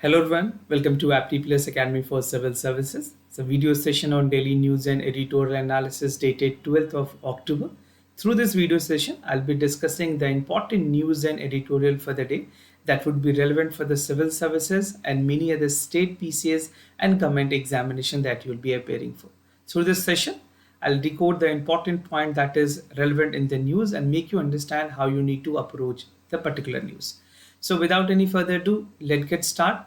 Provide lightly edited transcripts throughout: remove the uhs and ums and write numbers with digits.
Hello everyone, welcome to Apti Plus Academy for Civil Services. It's a video session on daily news and editorial analysis dated 12th of October. Through this video session, I'll be discussing the important news and editorial for the day that would be relevant for the civil services and many other state PCS and government examination that you'll be appearing for. Through this session, I'll decode the important point that is relevant in the news and make you understand how you need to approach the particular news. So without any further ado, let's get started.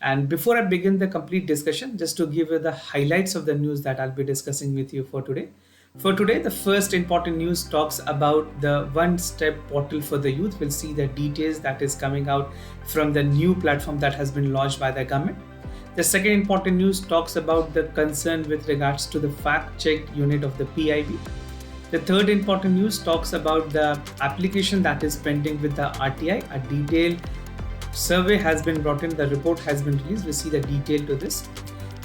And before I begin the complete discussion, just to give you the highlights of the news that I'll be discussing with you for today. For today, the first important news talks about the one-step portal for the youth. We'll see the details that is coming out from the new platform that has been launched by the government. The second important news talks about the concern with regards to the fact-check unit of the PIB. The third important news talks about the application that is pending with the RTI. A detailed survey has been brought in, the report has been released. We'll see the detail to this.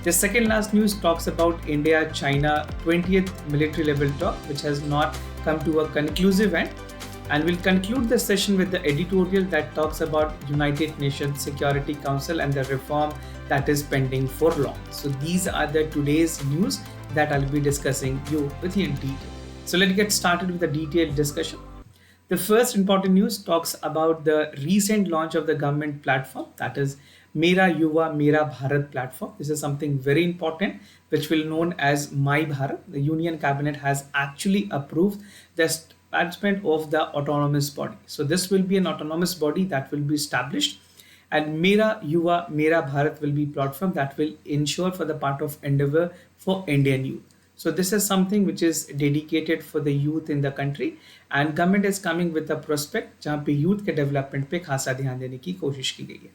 The second last news talks about India-China 20th military level talk, which has not come to a conclusive end. And we'll conclude the session with the editorial that talks about United Nations Security Council and the reform that is pending for long. So these are the today's news that I'll be discussing you with you in detail. So let's get started with the detailed discussion. The first important news talks about the recent launch of the government platform, that is Mera Yuva Mera Bharat platform. This is something very important which will be known as My Bharat. The Union Cabinet has actually approved the establishment of the autonomous body. So this will be an autonomous body that will be established, and Mera Yuva Mera Bharat will be platform that will ensure for the part of endeavor for Indian youth. So this is something which is dedicated for the youth in the country, and government is coming with a prospect जहाँ पे youth के development पे खासा ध्यान देने की कोशिश की गई है.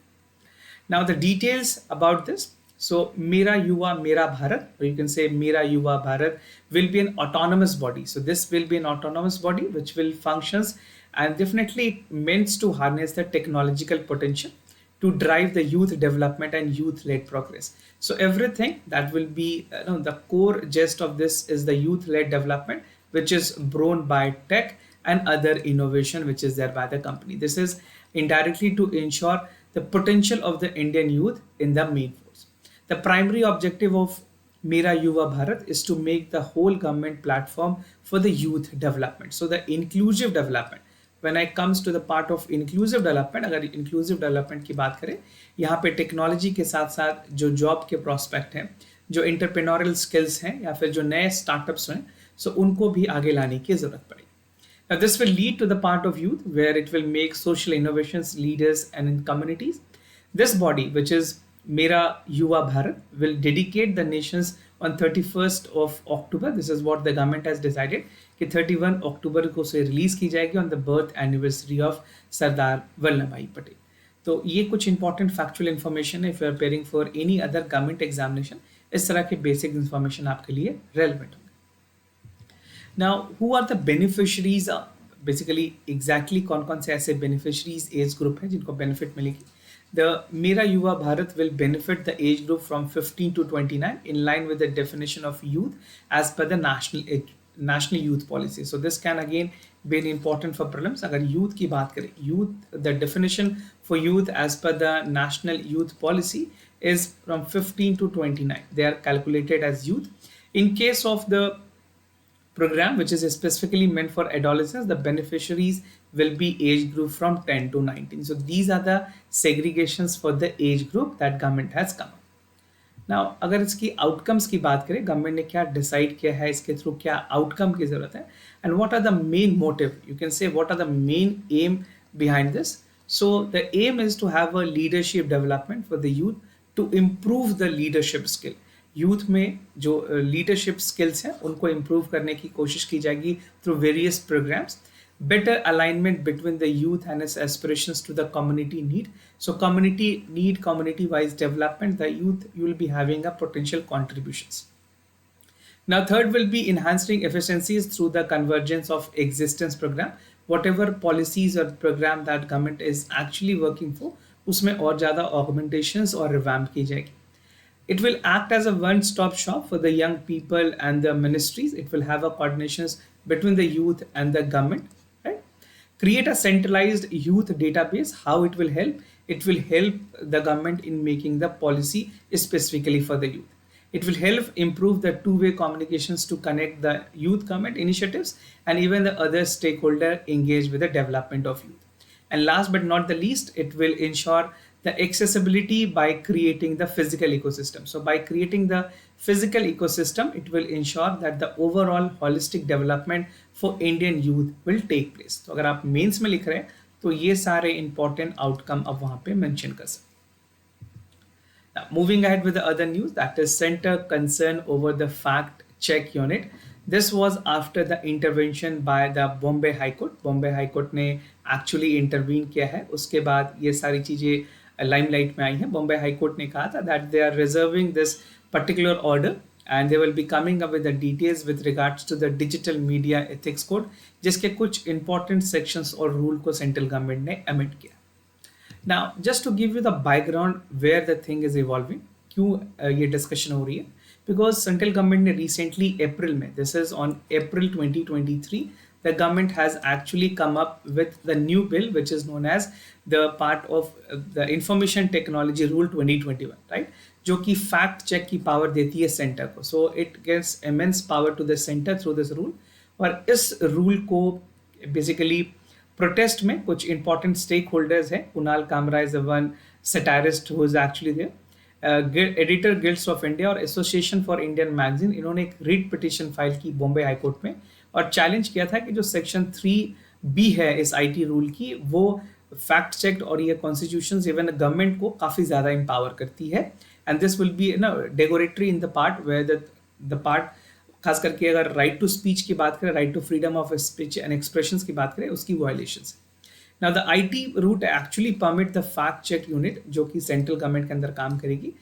Now the details about this. So Mera Yuva Mera Bharat, or you can say Mera Yuva Bharat, will be an autonomous body. So this will be an autonomous body which will functions and definitely meant to harness the technological potential to drive the youth development and youth-led progress. So everything that will be, the core gist of this is the youth-led development, which is born by tech and other innovation which is there by the company. This is indirectly to ensure the potential of the Indian youth in the main force. The primary objective of Mera Yuva Bharat is to make the whole government platform for the youth development. So the inclusive development. When it comes to the part of inclusive development, अगर inclusive development की बात करें, यहाँ पे technology के साथ साथ जो जॉब के प्रोस्पेक्ट हैं, जो इंटरप्रेन्योरियल स्किल्स हैं या फिर जो नए स्टार्टअप्स हैं, सो उनको भी आगे लाने की जरूरत पड़ेगी. Now this will lead to the part of youth where it will make social innovations leaders and in communities. This body, which is Mera Yuva Bharat, will dedicate the nations on 31st of October. This is what the government has decided कि 31 अक्टूबर को से release की जाएगी on the birth anniversary of Sardar Vallabhbhai Patel. तो ये कुछ important factual information है if you are preparing for any other government examination. इस तरह के बेसिक इन्फॉर्मेशन आपके लिए रेलेवेंट होंगे. Now who are the beneficiaries, basically exactly कौन कौन से ऐसे बेनिफिशरीज एज ग्रुप हैं जिनको बेनिफिट मिलेगी. The Mera Yuva Bharat will benefit the age group from 15 to 29 in line with the definition of youth as per the national youth policy. So this can again be important for prelims. अगर youth की बात करें, youth, the definition for youth as per the national youth policy is from 15 to 29. They are calculated as youth. In case of the program which is specifically meant for adolescents, the beneficiaries will be age group from 10 to 19. So these are the segregations for the age group that government has come up. Now अगर इसकी outcomes की बात करें, government ने क्या decide किया है, इसके थ्रू क्या आउटकम की जरूरत है, and what are the main motive, you can say what are the main aim behind this. So the aim is to have a leadership development for the youth to improve the leadership skill. Youth में जो leadership skills हैं उनको improve करने की कोशिश की जाएगी through various programs. Better alignment between the youth and its aspirations to the community need. So community need, community wise development, the youth, you will be having a potential contributions. Now third will be enhancing efficiencies through the convergence of existence program. Whatever policies or program that government is actually working for, उसमें और ज़्यादा augmentations और revamp की जाएगी. It will act as a one-stop shop for the young people and the ministries. It will have a coordinations between the youth and the government, right? create a centralized youth database. How it will help? It will help the government in making the policy specifically for the youth. It will help improve the two-way communications to connect the youth government initiatives and even the other stakeholder engaged with the development of youth. And last but not the least, it will ensure the accessibility by creating the physical ecosystem. So by creating the physical ecosystem, it will ensure that the overall holistic development for Indian youth will take place. तो अगर आप mains में लिख रहे हैं तो ये सारे इंपॉर्टेंट आउटकम आप वहां पे मेंशन कर सकते हैं. Now, moving ahead with the other news, that is center concern over the fact check unit. This was after the intervention by the Bombay High Court. Bombay High Court ने actually intervene किया है. उसके बाद ये सारी चीज़ें limelight में आई हैं. Bombay High Court ने कहा था that they are reserving this particular order and they will be coming up with the details with regards to the digital media ethics code, जिसके कुछ important sections और rule को central government ने amend किया. Now, just to give you the background where the thing is evolving, क्यों ये discussion हो रही है? Because central government ने recently April में, this is on April 2023, the government has actually come up with the new bill which is known as the part of the Information Technology Rule 2021, right? जो कि fact check की power देती है center को. So it gives immense power to the center through this rule. और इस rule को basically protest में कुछ इंपॉर्टेंट स्टेक होल्डर्स हैं. Kunal Kamra is one satirist who is actually there. Editor guilds of India और एसोसिएशन फॉर इंडियन मैगजीन, इन्होंने एक REET petition file की बॉम्बे हाई कोर्ट में और चैलेंज किया था कि जो सेक्शन 3B है इस आईटी रूल की, वो फैक्ट चेक और ये कॉन्स्टिट्यूशन इवन गवर्नमेंट को काफ़ी ज़्यादा एम्पावर करती है. And this will be declaratory in the part where the part, खास करके अगर राइट टू स्पीच की बात करें, right to freedom of speech and expressions की बात करें, उसकी violations. Now the IT rule actually permit the fact check unit जो कि सेंट्रल गवर्नमेंट के अंदर काम करेगी,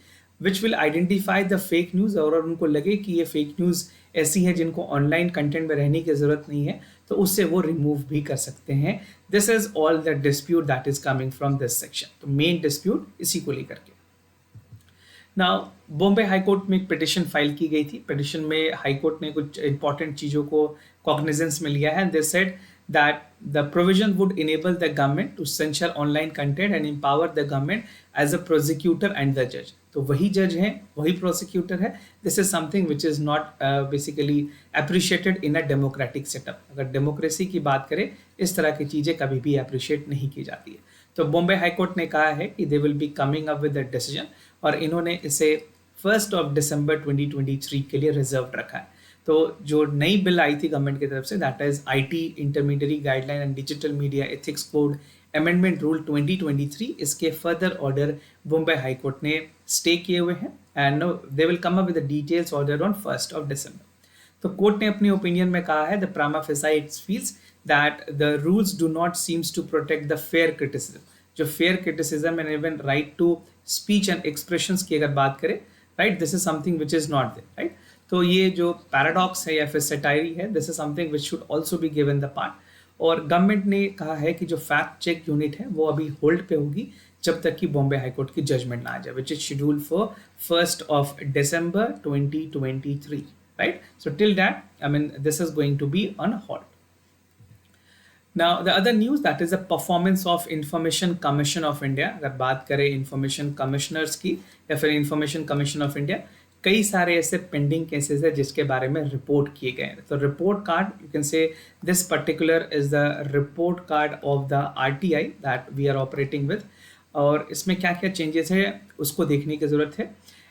which will identify the fake news. और उनको लगे कि ये फेक न्यूज़ ऐसी है जिनको ऑनलाइन कंटेंट में रहने की ज़रूरत नहीं है, तो उससे वो रिमूव भी कर सकते हैं. This is all the dispute that is coming from this section. तो मेन डिस्प्यूट इसी को लेकर के. नाउ बॉम्बे हाई कोर्ट में एक पिटिशन फाइल की गई थी. पिटिशन में हाई कोर्ट ने कुछ इंपॉर्टेंट चीज़ों को कॉग्निजेंस में लिया है. They said that the provision would enable the government to censor online content and empower the government as a prosecutor and the जज. तो वही जज है, वही प्रोसिक्यूटर है. This is something which is not basically appreciated in a democratic setup. अगर democracy की बात करें, इस तरह की चीज़ें कभी भी अप्रिशिएट नहीं की जाती है. तो बॉम्बे हाई कोर्ट ने कहा है कि they will be coming up with the decision, और इन्होंने इसे 1 दिसंबर 2023 के लिए रिजर्व रखा है. तो जो नई बिल आई थी गवर्नमेंट की तरफ से, that is IT intermediary guideline and digital media ethics code amendment rule 2023, इसके further order Bombay high court ने स्टे किए हुए हैं and they will come up with the details order on 1 December. तो कोर्ट ने अपनी ओपिनियन में कहा है, the prima facie it feels that the rules do not seems to protect the fair criticism. जो fair criticism and even right to speech and expressions की अगर बात करें, right, this is something which is not there, right. तो ये जो paradox है या फिर सेटायरी है, this is something which should also be given the part. और गवर्नमेंट ने कहा है कि जो फैक्ट चेक यूनिट है वो अभी होल्ड पे होगी जब तक कि बॉम्बे हाई कोर्ट की जजमेंट ना आ जाए, which is schedule for 1 December 2023, right. So till that, I mean, this is going to be on hold. Now the other news, that is the performance of Information Commission of India. अगर बात करें information commissioners की या फिर information commission of India, कई सारे ऐसे pending cases है जिसके बारे में रिपोर्ट किए गए हैं. तो report card, you can say this particular is the report card of the RTI that we are operating with. और इसमें क्या क्या चेंजेस है उसको देखने की जरूरत है.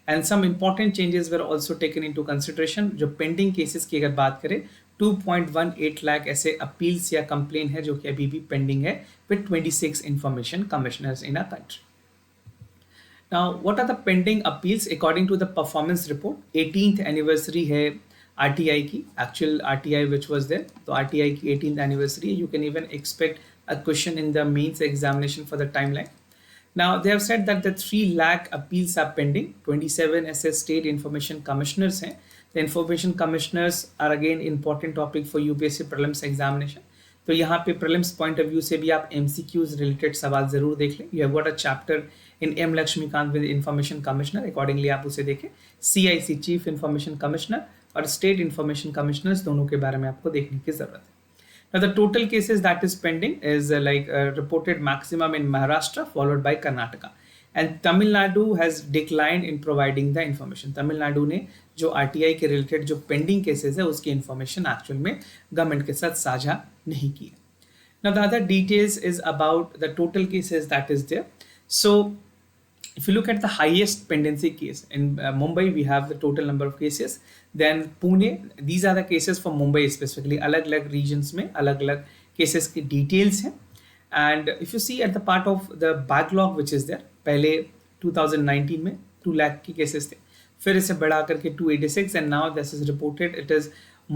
And some important changes were also taken into consideration. जो पेंडिंग केसेस की अगर बात करें, 2.18 लाख ऐसे अपील्स या कंप्लेन है जो कि अभी भी पेंडिंग है with 26 information commissioners in a country. Now what are the pending appeals according to the performance report. 18th anniversary है आरटीआई की, actual RTI which was there. तो आरटीआई की 18th anniversary, you can even expect a question in the mains examination for the timeline. Now they have said that the 3 lakh appeals are pending. 27 ऐसे state information commissioners हैं. The information commissioners are again important topic for UPSC prelims examination. तो यहाँ पे prelims point of view से भी आप MCQs related सवाल जरूर देख लें. You have got a chapter in M. Lakshmikant with information commissioner. Accordingly आप उसे देखें. CIC Chief Information Commissioner और State Information Commissioners दोनों के बारे में आपको देखने की जरूरत है. Now, the total cases that is pending is reported maximum in Maharashtra, followed by Karnataka. And Tamil Nadu has declined in providing the information. Tamil Nadu ने जो RTI के related जो pending cases है उसकी information actual में government के साथ साझा नहीं की है. Now the other details is about the total cases that is there. So if you look at the highest pendency case in Mumbai, we have the total number of cases. Then Pune, these are the cases for Mumbai specifically. अलग-अलग regions में अलग-अलग cases की details हैं. And if you see at the part of the backlog which is there, पहले 2019 में 2 lakh की cases थे. फिर इसे बढ़ा करके 286 and now this is reported it is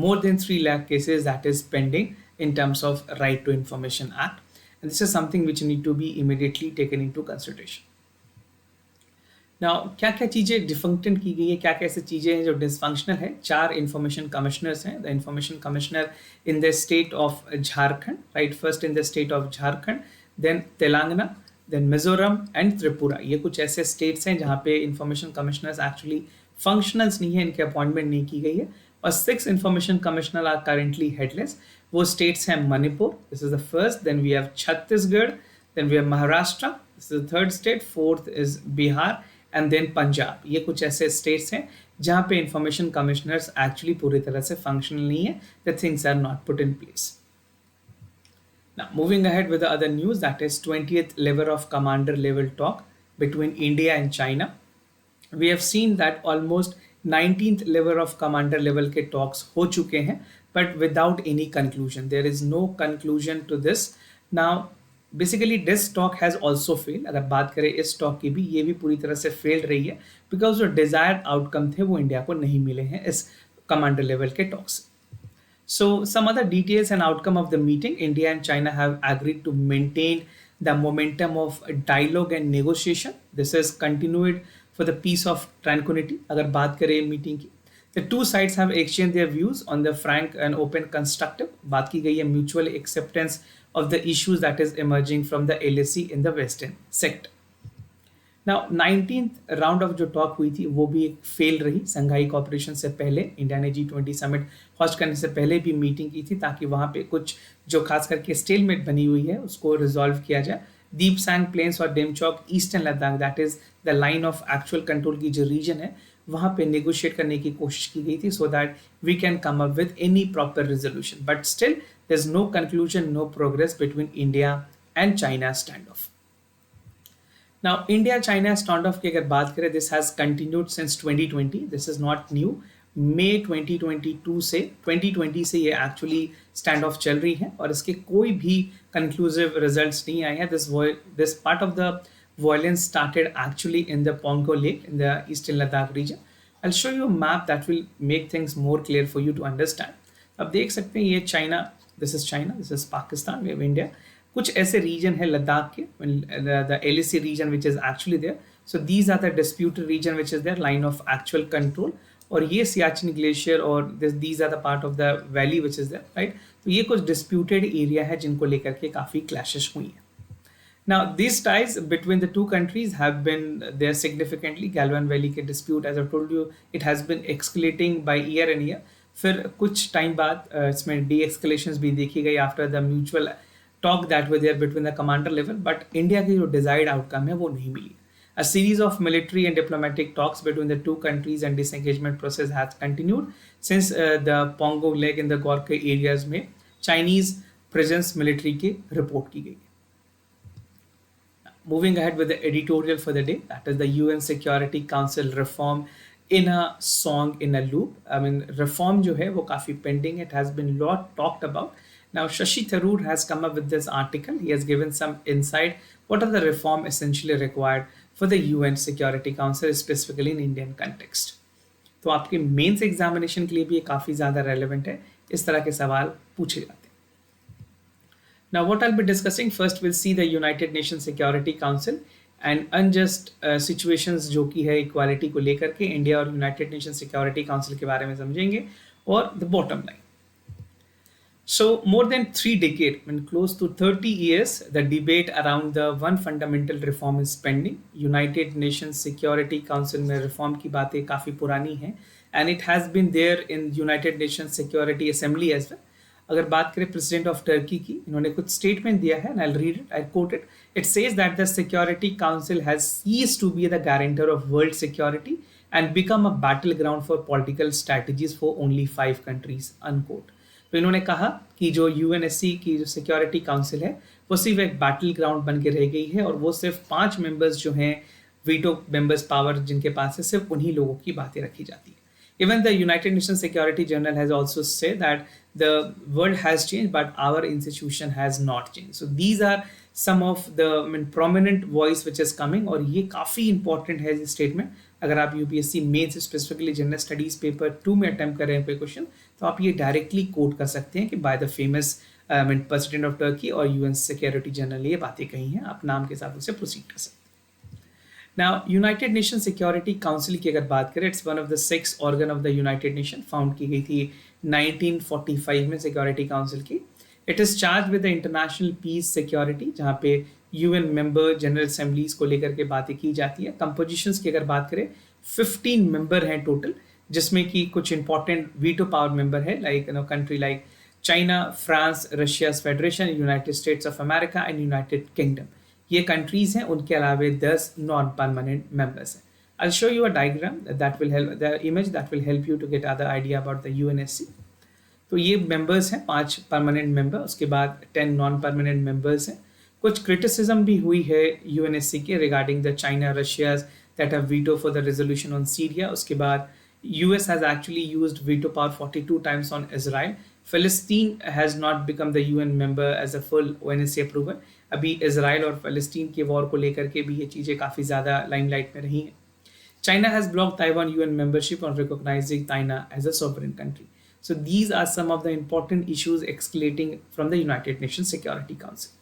more than 3 lakh cases that is pending in terms of Right to Information Act. And this is something which need to be immediately taken into consideration. Now, क्या क्या चीज़ें डिफंक्टेंट की गई है, क्या क्या ऐसी चीज़ें हैं जो डिसफंक्शनल है. 4 इंफॉर्मेशन कमिश्नर्स हैं. The information commissioner in the state of Jharkhand, right, first in the state of Jharkhand, then Telangana, then Mizoram and Tripura. ये कुछ ऐसे स्टेट्स हैं जहाँ पे इंफॉर्मेशन कमिश्नर्स एक्चुअली फंक्शनल्स नहीं है, इनके अपॉइंटमेंट नहीं की गई है. और 6 information commissioner are currently headless. वो स्टेट्स हैं Manipur, this is the first, then we have Chhattisgarh, then we have Maharashtra, this is the third state, fourth is Bihar and then Punjab. ये कुछ ऐसे स्टेट्स हैं जहाँ पे इंफॉर्मेशन कमिश्नर्स एक्चुअली पूरी तरह से फंक्शनल नहीं है. The things are not put in place. Now, moving ahead with the other news, that is 20th level of commander level talk between India and China. We have seen that almost 19th level of commander level के talks हो चुके हैं, but without any conclusion. There is no conclusion to this. Now, basically this talk has also failed. अगर बात करें इस talk की भी, ये भी पूरी तरह से failed रही है because जो desired outcome थे वो इंडिया को नहीं मिले हैं इस commander level के talks. So some other details and outcome of the meeting. India and China have agreed to maintain the momentum of dialogue and negotiation. This is continued for the peace of tranquility. अगर बात करें meeting की, the two sides have exchanged their views on the frank and open constructive. बात की गई है mutual acceptance of the issues that is emerging from the LAC in the western sector. Now 19th round of जो talk हुई थी वो भी एक फेल रही. संघाई कॉपरेशन से पहले इंडिया ने G20 समिट होस्ट करने से पहले भी मीटिंग की थी ताकि वहाँ पे कुछ जो खास करके स्टेलमेट बनी हुई है उसको रिजॉल्व किया जाए. दीप सैंग प्लेन्स और Demchok eastern Ladakh, that is the line of actual control की जो रीजन है वहाँ पे नेगोशिएट करने की कोशिश की गई थी so that we can come up with any proper resolution. But still there is no conclusion, no progress between India and China standoff. Now, India-China standoff की अगर बात करें, this has continued since 2020. This is not new. मई 2020 से ये actually stand of चल रही है और इसके कोई भी कंक्लूसिव रिजल्ट्स नहीं आए हैं. This part of the violence started actually in the Pongo Lake in the eastern Ladakh region. I'll show you a map that will make things more clear for you to understand. अब देख सकते हैं ये China, this is China, this is Pakistan, we have India. कुछ ऐसे reason है लद्दाख के, the LAC region which is actually there. So these are the disputed region which is there, line of actual control. और ये Siachen glacier और these are the part of the valley which is there, right? तो ये कुछ disputed area है जिनको लेकर के काफ़ी clashes हुई हैं. Now these ties between the two countries have been there significantly. Galwan Valley के dispute, as I told you, it has been escalating by year and year. फिर कुछ टाइम बाद इसमें de-escalations भी देखी गई after the mutual talk that were there between the commander level, but India की जो desired outcome है वो नहीं मिली. A series of military and diplomatic talks between the two countries and disengagement process has continued since the Pongo Lake in the Gorkha areas में Chinese presence military की report की गई. Moving ahead with the editorial for the day, that is the UN Security Council reform in a song in a loop. I mean reform जो है वो काफ़ी pending. It has been lot talked about. Now, Shashi Tharoor has come up with this article. He has given some insight. What are the reform essentially required for the UN Security Council, specifically in Indian context? तो आपके mains examination के लिए भी ये काफ़ी ज़्यादा relevant है. इस तरह के सवाल पूछे जाते हैं. Now, what I'll be discussing first, we'll see the United Nations Security Council and unjust situations जो कि है इक्वालिटी को लेकर के इंडिया और यूनाइटेड नेशन सिक्योरिटी काउंसिल के बारे में समझेंगे और the bottom line. So more than 3 decades, when close to 30 years, the debate around the one fundamental reform is pending. United Nations Security Council में reform की बातें काफ़ी पुरानी हैं and it has been there in United Nations Security Assembly as well. अगर बात करें president of Turkey की, इन्होंने कुछ स्टेटमेंट दिया है, I read it, I quote it. It says that the security council has ceased to be the guarantor of world security and become a battleground for political strategies for only 5 countries, unquote. तो इन्होंने कहा कि जो UNSC की जो security council है वो सिर्फ एक बैटल ग्राउंड बन के रह गई है और वो सिर्फ 5 मेंबर्स जो हैं वीटो मेंबर्स पावर जिनके पास है सिर्फ उन्हीं लोगों की बातें रखी जाती है. Even the United Nations Security Journal has also said that the world has changed, but our institution has not changed. So these are some of the prominent voice which is coming, और ये काफ़ी important है ये statement. अगर आप UPSC mains specifically general studies paper 2 में attempt कर रहे हैं कोई क्वेश्चन, तो आप ये डायरेक्टली कोट कर सकते हैं कि by the famous president of Turkey और यूएन सिक्योरिटी जनरल ये बातें कही हैं, आप नाम के साथ उसे प्रोसीड कर सकते हैं. Now United nation security council की अगर बात करें, it's one of the 6 organ of the United nation, found की गई थी 1945 में सिक्योरिटी काउंसिल की. It is charge with the international piece security, जहाँ पे यूएन मेंबर जनरल असेंबलीज को लेकर के बातें की जाती है. कंपोजिशंस की अगर बात करें 15 मेंबर हैं टोटल, जिसमें कि कुछ इंपॉर्टेंट वीटो पावर मेंबर है like country like China, France, Russia federation, United states of America and United kingdom. ये कंट्रीज हैं. उनके अलावा 10 नॉन परमानेंट मेंबर्स हैं. I'll show you a diagram that will help, the image that will help you to get other idea about the UNSC. तो ये members हैं 5 permanent member, उसके बाद 10 नॉन परमानेंट मेंबर्स हैं. कुछ क्रिटिसिज्म भी हुई है यूएनएससी के regarding the China Russia that have veto for the resolution on Syria. उसके बाद US has actually used veto power 42 times on Israel. Palestine has not become the UN member as a full UNSC approval. अभी Israel और Palestine के war को लेकर के भी ये चीज़ें काफ़ी ज़्यादा लाइमलाइट में रही हैं. China has blocked Taiwan UN membership on recognizing China as a sovereign country. So these are some of the important issues escalating from the United Nations Security Council.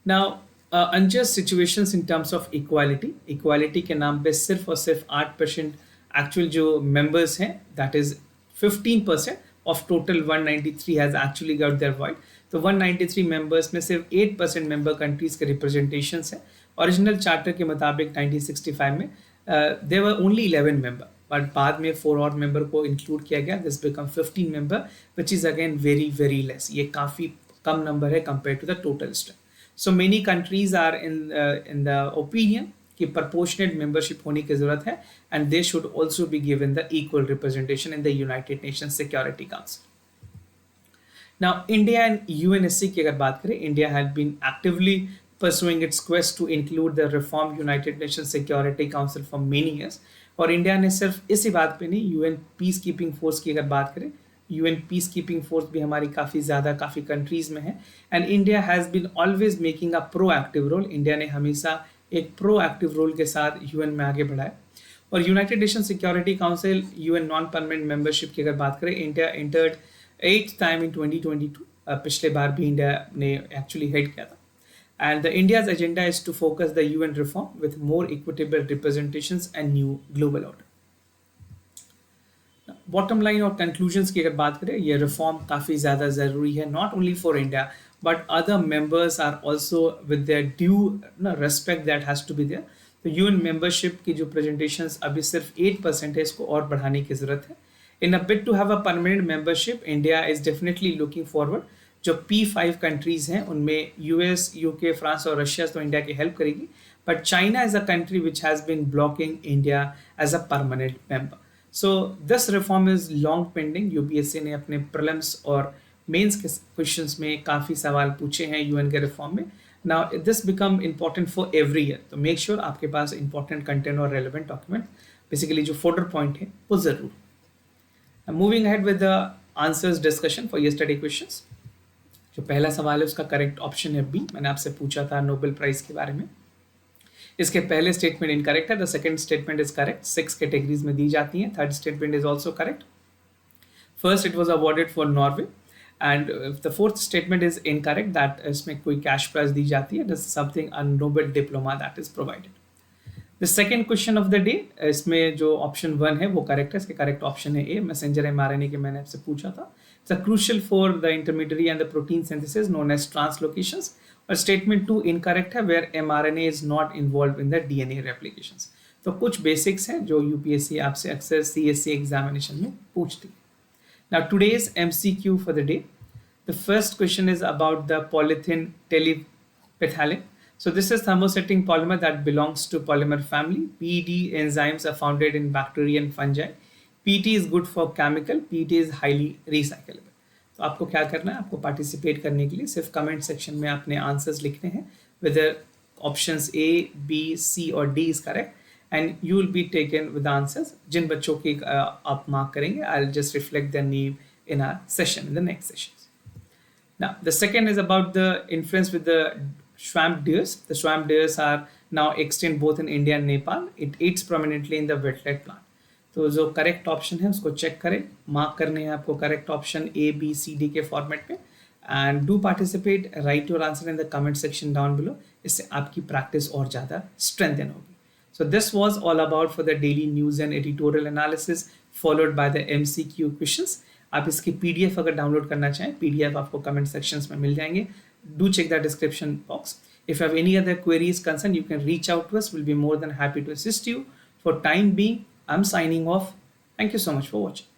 Now, unjust situations in terms of equality. Equality के नाम पे सिर्फ और सिर्फ 8% actual जो members हैं, that is 15% of total 193 has actually got their vote. तो 193 members में सिर्फ 8% member countries के representations हैं. ओरिजिनल चार्टर के मुताबिक 1965 में there were only 11 member, but बाद में 4 और member को include किया गया. This become 15 member, which is again very very less. ये काफ़ी कम number है compared to the total strength. So many countries are in the opinion कि proportionate membership होने की ज़रूरत है, and they should also be given the equal representation in the United Nations Security Council. Now, India and UNSC की अगर बात करें, India had been actively pursuing its quest to include the reformed United Nations Security Council for many years. और India ने सिर्फ इसी बात पे नहीं, यूएन पीस कीपिंग फोर्स की अगर बात करें, यूएन पीस कीपिंग फोर्स भी हमारी काफ़ी कंट्रीज में है. And India has been always making a proactive role. India ने हमेशा एक प्रोएक्टिव रोल के साथ यूएन में आगे बढ़ा है. और United nation security council UN non permanent membership की अगर बात करें, India entered 8th time in 2022. पिछले बार भी इंडिया ने एक्चुअली हेड किया था. And the India's agenda is to focus the UN reform with more equitable representations and new global order. Bottom line और conclusions की अगर बात करें, ये reform काफ़ी ज़्यादा ज़रूरी है, not only for India but other members are also with their due respect that has to be there. तो UN membership की जो presentations अभी सिर्फ 8% है, इसको और बढ़ाने की ज़रूरत है. In a bid to have a permanent membership, India is definitely looking forward. जो P5 कंट्रीज़ हैं उनमें यूएस, यूके, फ्रांस और रशिया तो इंडिया की हेल्प करेगी, but China is a country which has been blocking India as a permanent member. So this reform is long pending. UPSC ने अपने prelims और मेंस के क्वेश्चंस में काफ़ी सवाल पूछे हैं यूएन के रिफॉर्म में. Now this become important for every year, तो मेक श्योर आपके पास इंपॉर्टेंट कंटेंट और रेलिवेंट डॉक्यूमेंट, बेसिकली जो फोल्डर पॉइंट है वो ज़रूर. Moving ahead with the answers discussion for yesterday questions. जो पहला सवाल है उसका करेक्ट ऑप्शन है बी. मैंने आपसे पूछा था नोबेल प्राइज के बारे में. इसके पहले स्टेटमेंट इनकरेक्ट है. The second statement is correct. 6 categories में दी जाती हैं. Third statement is also correct. First it was awarded for Norway and the fourth statement is incorrect, that इसमें कोई कैश प्राइज दी जाती है. This something a Nobel diploma that is provided. The second question of the day, इसमें जो option 1 है वो correct है. इसके करेक्ट ऑप्शन है ए, मैसेंजर mRNA के मैंने आपसे पूछा था. It's crucial for the intermediary and the protein synthesis known as translocations. और statement 2 incorrect है, where mRNA is not involved in the DNA replications. तो कुछ बेसिक्स हैं जो यूपीएससी आपसे अक्सर सीएससी एग्जामिनेशन में पूछती है. Now today's MCQ for the day. The first question is about the polythene telephthalate. So this is thermosetting polymer that belongs to polymer family. PET enzymes are found in bacteria and fungi. PET is good for chemical. PET is highly recyclable. तो आपको क्या करना है, आपको participate करने के लिए सिर्फ कमेंट सेक्शन में अपने आंसर्स लिखने हैं whether options A, B, C और D is correct and you will be taken with the answers. जिन बच्चों की आप मार्क करेंगे, I'll just reflect their name in our session, in the next sessions. Now, the second is about the influence with the swamp deers. The swamp deers are now extinct both in India and Nepal. It eats prominently in the wetlet plant. तो जो correct option है उसको check करें, mark करने हैं आपको correct option A, B, C, D के format में and do participate, right your answer in the comment section down below. इससे आपकी प्रैक्टिस और ज़्यादा स्ट्रेंथन होगी. So this was all about for the daily news and editorial analysis followed by the MCQ questions. आप इसकी PDF अगर download करना चाहें, PDF आपको कमेंट सेक्शंस में मिल जाएंगे. Do check the description box. If you have any other queries, concern, you can reach out to us. We'll be more than happy to assist you. For time being, I'm signing off. Thank you so much for watching.